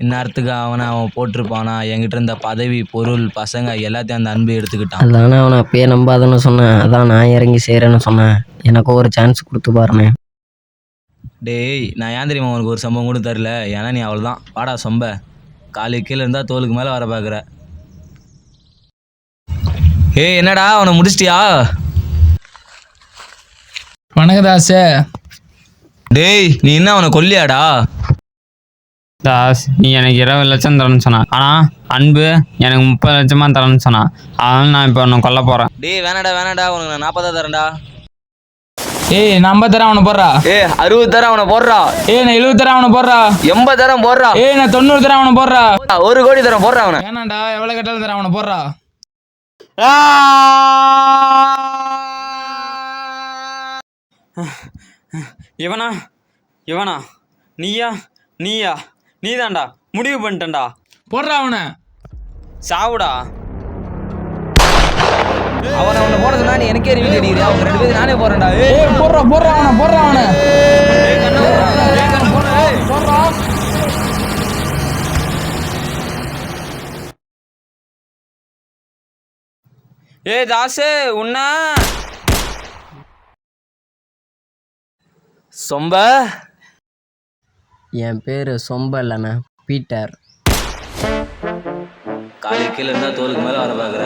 இந்நேரத்துக்கு அவன் போட்டிருப்பானா? என்கிட்ட இருந்த பதவி, பொருள், பசங்க எல்லாத்தையும் அந்த அன்பு எடுத்துக்கிட்டான். அதானே அவனை அப்பயே நம்பாதுன்னு சொன்னேன். அதான் நான் இறங்கி செய்கிறேன்னு சொன்னேன். எனக்கும் ஒரு சான்ஸ் கொடுத்து பாருண்ணே. டேய், நான் ஏன் தெரியுமா உனக்கு ஒரு சம்பவம் கூட தரல? ஏன்னா நீ அவ்வளோதான். வாடா சொம்ப. காலுக்கு கீழே இருந்தால் தோலுக்கு மேலே வர பார்க்குற. ஏய் என்னடா அவனை முடிச்சிட்டியா? வணக்கதாசே. டேய் நீ என்ன அவனை கொல்லியாடா? தாஸ், நீ எனக்கு 20 லட்சம் தரேன்னு சொன்னான். ஆனால் அன்பு எனக்கு 30 லட்சமா தரேன்னு சொன்னான். அதனால நான் இப்போ ஒன்று கொல்ல போகிறேன். டேய் வேணாடா உனக்கு நான் 40 தரேன்டா. ஏய் நான் 50 தரேன் அவனை போடுறா. 60 தரேன் அவனை போடுறா. நான் 70 தரேன் அவனை போடுறா. 80 தரேன் போடுறா. நான் 90 தரேன் அவனை போடுறா. 1 கோடி தரேன் போடுறா அவனை. வேணாண்டா, எவ்வளோ கேட்டாலும் தரேன் அவனை போடுறா. இவனா நீயா நீதான்டா. முடிவு பண்ணிட்டேன்டா. போடுறா அவனை. சாவுடா. அவனை போட சொன்னா நீ எனக்கே ரிவீல் அடிக்கிறியா? அவங்க 2 பேரும் நானே போறேன்டா. போடுறா அவனை. தாசு உன்ன சொம்ப. என் பேர் சொம்ப இல்லைண்ணே, பீட்டர். காலுக்கு கீழே இருந்தால் தோலுக்கு மேலே வர பார்க்குற.